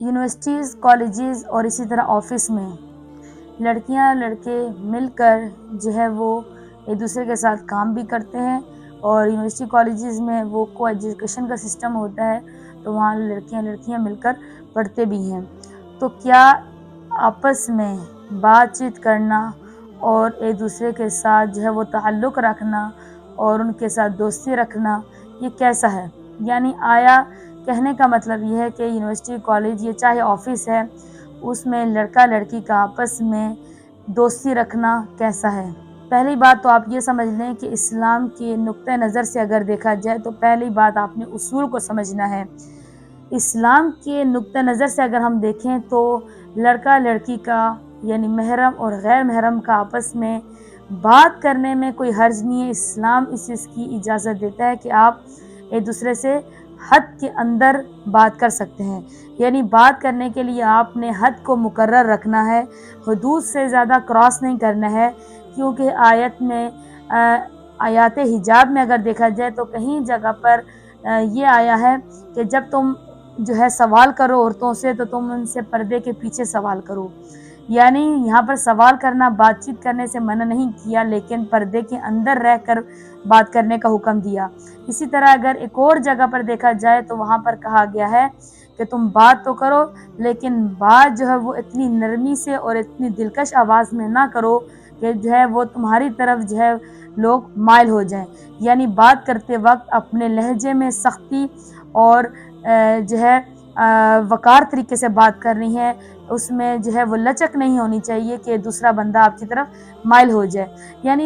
Universities, colleges اور اسی طرح آفس میں لڑکیاں لڑکے مل کر جو ہے وہ ایک دوسرے کے ساتھ کام بھی کرتے ہیں، اور یونیورسٹی کالجز میں وہ کو ایجوکیشن کا سسٹم ہوتا ہے، تو وہاں لڑکیاں مل کر پڑھتے بھی ہیں۔ تو کیا آپس میں بات چیت کرنا اور ایک دوسرے کے ساتھ جو ہے وہ تعلق رکھنا اور ان کے ساتھ دوستی رکھنا یہ کیسا ہے؟ یعنی آیا کہنے کا مطلب یہ ہے کہ یونیورسٹی کالج یہ چاہے آفس ہے، اس میں لڑکا لڑکی کا آپس میں دوستی رکھنا کیسا ہے؟ پہلی بات تو آپ یہ سمجھ لیں کہ اسلام کے نقطہ نظر سے اگر دیکھا جائے تو پہلی بات آپ نے اصول کو سمجھنا ہے۔ اسلام کے نقطہ نظر سے اگر ہم دیکھیں تو لڑکا لڑکی کا یعنی محرم اور غیر محرم کا آپس میں بات کرنے میں کوئی حرج نہیں ہے۔ اسلام اس چیز کی اجازت دیتا ہے کہ آپ ایک دوسرے سے حد کے اندر بات کر سکتے ہیں، یعنی بات کرنے کے لیے آپ نے حد کو مقرر رکھنا ہے، حدود سے زیادہ کراس نہیں کرنا ہے، کیونکہ آیات حجاب میں اگر دیکھا جائے تو کہیں جگہ پر یہ آیا ہے کہ جب تم جو ہے سوال کرو عورتوں سے تو تم ان سے پردے کے پیچھے سوال کرو، یعنی یہاں پر سوال کرنا بات چیت کرنے سے منع نہیں کیا، لیکن پردے کے اندر رہ کر بات کرنے کا حکم دیا۔ اسی طرح اگر ایک اور جگہ پر دیکھا جائے تو وہاں پر کہا گیا ہے کہ تم بات تو کرو، لیکن بات جو ہے وہ اتنی نرمی سے اور اتنی دلکش آواز میں نہ کرو کہ جو ہے وہ تمہاری طرف جو ہے لوگ مائل ہو جائیں، یعنی بات کرتے وقت اپنے لہجے میں سختی اور جو ہے وقار طریقے سے بات کرنی ہے، اس میں جو ہے وہ لچک نہیں ہونی چاہیے کہ دوسرا بندہ آپ کی طرف مائل ہو جائے۔ یعنی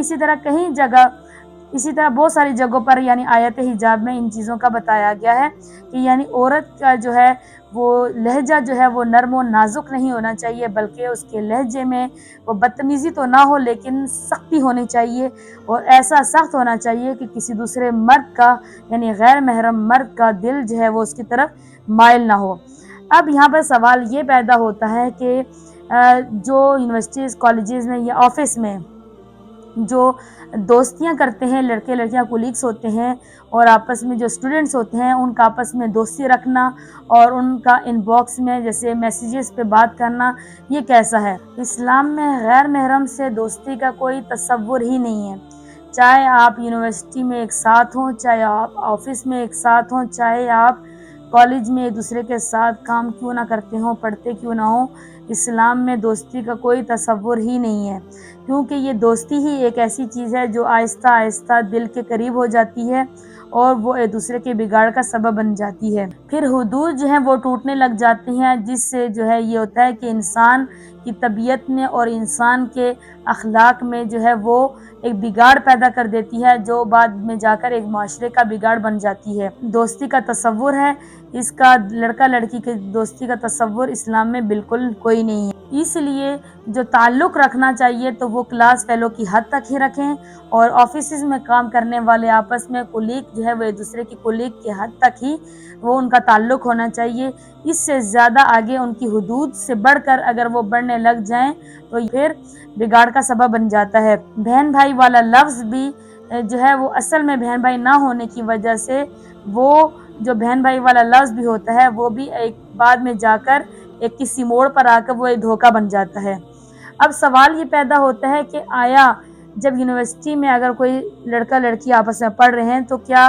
اسی طرح بہت ساری جگہوں پر یعنی آیت حجاب میں ان چیزوں کا بتایا گیا ہے کہ یعنی عورت کا جو ہے وہ لہجہ جو ہے وہ نرم و نازک نہیں ہونا چاہیے، بلکہ اس کے لہجے میں وہ بدتمیزی تو نہ ہو لیکن سختی ہونی چاہیے، اور ایسا سخت ہونا چاہیے کہ کسی دوسرے مرد کا یعنی غیر محرم مرد کا دل جو ہے وہ اس کی طرف مائل نہ ہو۔ اب یہاں پر سوال یہ پیدا ہوتا ہے کہ جو یونیورسٹیز، کالجز میں یا آفس میں جو دوستیاں کرتے ہیں، لڑکے لڑکیاں کولیگس ہوتے ہیں اور آپس میں جو اسٹوڈنٹس ہوتے ہیں ان کا آپس میں دوستی رکھنا اور ان کا ان باکس میں جیسے میسیجز پہ بات کرنا یہ کیسا ہے؟ اسلام میں غیر محرم سے دوستی کا کوئی تصور ہی نہیں ہے، چاہے آپ یونیورسٹی میں ایک ساتھ ہوں، چاہے آپ آفس میں ایک ساتھ ہوں، چاہے آپ کالج میں ایک دوسرے کے ساتھ کام کیوں نہ کرتے ہوں، پڑھتے کیوں نہ ہوں، اسلام میں دوستی کا کوئی تصور ہی نہیں ہے، کیونکہ یہ دوستی ہی ایک ایسی چیز ہے جو آہستہ آہستہ دل کے قریب ہو جاتی ہے اور وہ ایک دوسرے کے بگاڑ کا سبب بن جاتی ہے۔ پھر حدود جو ہیں وہ ٹوٹنے لگ جاتی ہیں، جس سے جو ہے یہ ہوتا ہے کہ انسان کی طبیعت میں اور انسان کے اخلاق میں جو ہے وہ ایک بگاڑ پیدا کر دیتی ہے، جو بعد میں جا کر ایک معاشرے کا بگاڑ بن جاتی ہے۔ دوستی کا تصور ہے، اس کا لڑکا لڑکی کے دوستی کا تصور اسلام میں بالکل کوئی نہیں ہے۔ اس لیے جو تعلق رکھنا چاہیے تو وہ کلاس فیلو کی حد تک ہی رکھیں، اور آفیسز میں کام کرنے والے آپس میں کولیگ جو ہے وہ ایک دوسرے کی کولیگ کی حد تک ہی وہ ان کا تعلق ہونا چاہیے۔ اس سے زیادہ آگے ان کی حدود سے بڑھ کر اگر وہ بڑھنے لگ جائیں تو پھر بگاڑ کا سبب بن جاتا ہے۔ بہن بھائی والا لفظ بھی جو ہے وہ اصل میں بہن بھائی نہ ہونے کی وجہ سے وہ جو بہن بھائی والا لفظ بھی ہوتا ہے وہ بھی ایک بعد میں جا کر ایک کسی موڑ پر آ کر وہ ایک دھوکہ بن جاتا ہے۔ اب سوال یہ پیدا ہوتا ہے کہ آیا جب یونیورسٹی میں اگر کوئی لڑکا لڑکی آپس میں پڑھ رہے ہیں تو کیا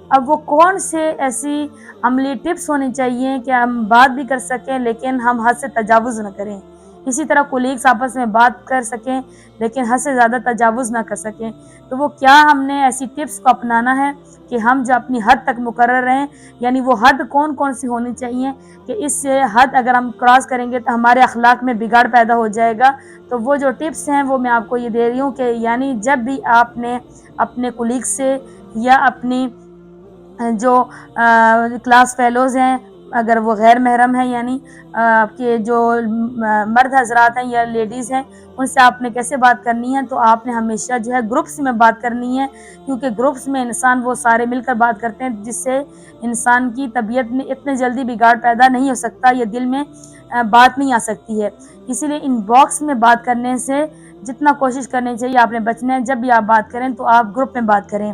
اب وہ کون سے ایسی عملی ٹپس ہونی چاہیے کہ ہم بات بھی کر سکیں لیکن ہم حد سے تجاوز نہ کریں، اسی طرح کولیگس آپس میں بات کر سکیں لیکن حد سے زیادہ تجاوز نہ کر سکیں، تو وہ کیا ہم نے ایسی ٹپس کو اپنانا ہے کہ ہم جو اپنی حد تک مقرر رہیں، یعنی وہ حد کون کون سی ہونی چاہیے کہ اس سے حد اگر ہم کراس کریں گے تو ہمارے اخلاق میں بگاڑ پیدا ہو جائے گا۔ تو وہ جو ٹپس ہیں وہ میں آپ کو یہ دے رہی ہوں کہ یعنی جب بھی آپ نے اپنے کولیگ سے یا اپنی جو کلاس فیلوز ہیں اگر وہ غیر محرم ہیں یعنی آپ کے جو مرد حضرات ہیں یا لیڈیز ہیں ان سے آپ نے کیسے بات کرنی ہے، تو آپ نے ہمیشہ جو ہے گروپس میں بات کرنی ہے، کیونکہ گروپس میں انسان وہ سارے مل کر بات کرتے ہیں جس سے انسان کی طبیعت میں اتنے جلدی بگاڑ پیدا نہیں ہو سکتا یا دل میں بات نہیں آ سکتی ہے۔ اسی لیے ان باکس میں بات کرنے سے جتنا کوشش کرنی چاہیے آپ نے بچنا ہے، جب بھی آپ بات کریں تو آپ گروپ میں بات کریں۔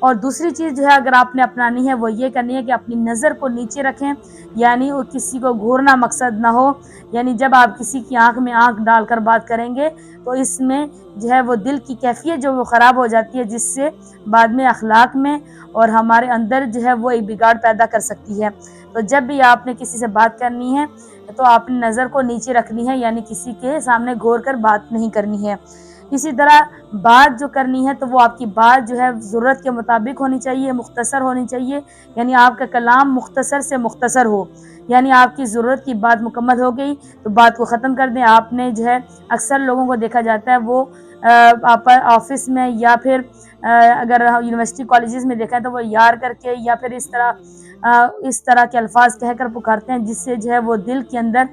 اور دوسری چیز جو ہے اگر آپ نے اپنانی ہے وہ یہ کرنی ہے کہ اپنی نظر کو نیچے رکھیں، یعنی وہ کسی کو گھورنا مقصد نہ ہو، یعنی جب آپ کسی کی آنکھ میں آنکھ ڈال کر بات کریں گے تو اس میں جو ہے وہ دل کی کیفیت جو وہ خراب ہو جاتی ہے، جس سے بعد میں اخلاق میں اور ہمارے اندر جو ہے وہ ایک بگاڑ پیدا کر سکتی ہے۔ تو جب بھی آپ نے کسی سے بات کرنی ہے تو اپنی نظر کو نیچے رکھنی ہے، یعنی کسی کے سامنے گھور کر بات نہیں کرنی ہے۔ اسی طرح بات جو کرنی ہے تو وہ آپ کی بات جو ہے ضرورت کے مطابق ہونی چاہیے، مختصر ہونی چاہیے، یعنی آپ کا کلام مختصر سے مختصر ہو، یعنی آپ کی ضرورت کی بات مکمل ہو گئی تو بات کو ختم کر دیں۔ آپ نے جو ہے اکثر لوگوں کو دیکھا جاتا ہے وہ آپ آفس میں یا پھر اگر یونیورسٹی کالجز میں دیکھا ہے تو وہ یار کر کے یا پھر اس طرح کے الفاظ کہہ کر پکارتے ہیں، جس سے جو ہے وہ دل کے اندر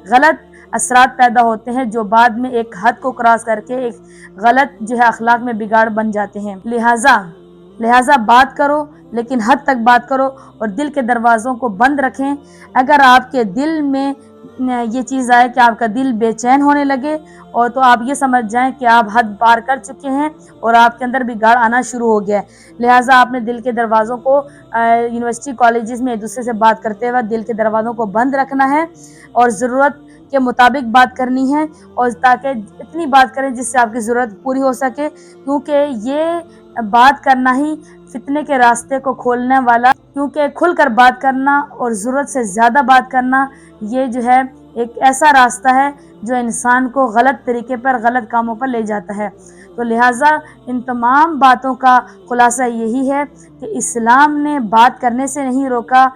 غلط اثرات پیدا ہوتے ہیں، جو بعد میں ایک حد کو کراس کر کے ایک غلط جو ہے اخلاق میں بگاڑ بن جاتے ہیں۔ لہٰذا بات کرو لیکن حد تک بات کرو اور دل کے دروازوں کو بند رکھیں۔ اگر آپ کے دل میں یہ چیز آئے کہ آپ کا دل بے چین ہونے لگے اور تو آپ یہ سمجھ جائیں کہ آپ حد پار کر چکے ہیں اور آپ کے اندر بگاڑ آنا شروع ہو گیا ہے۔ لہٰذا آپ نے دل کے دروازوں کو یونیورسٹی کالجز میں ایک دوسرے سے بات کرتے وقت دل کے دروازوں کو بند رکھنا ہے اور ضرورت کے مطابق بات کرنی ہے، اور تاکہ اتنی بات کریں جس سے آپ کی ضرورت پوری ہو سکے، کیونکہ یہ بات کرنا ہی فتنے کے راستے کو کھولنے والا، کیونکہ کھل کر بات کرنا اور ضرورت سے زیادہ بات کرنا یہ جو ہے ایک ایسا راستہ ہے جو انسان کو غلط طریقے پر غلط کاموں پر لے جاتا ہے۔ تو لہٰذا ان تمام باتوں کا خلاصہ یہی ہے کہ اسلام نے بات کرنے سے نہیں روکا،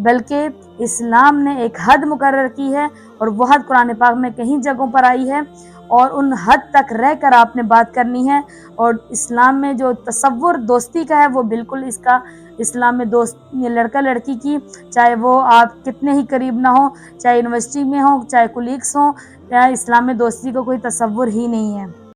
بلکہ اسلام نے ایک حد مقرر کی ہے، اور وہ حد قرآن پاک میں کئی جگہوں پر آئی ہے، اور ان حد تک رہ کر آپ نے بات کرنی ہے۔ اور اسلام میں جو تصور دوستی کا ہے وہ بالکل اسلام میں لڑکا لڑکی کی، چاہے وہ آپ کتنے ہی قریب نہ ہوں، چاہے یونیورسٹی میں ہوں، چاہے کولیگس ہوں، اسلام میں دوستی کا کوئی تصور ہی نہیں ہے۔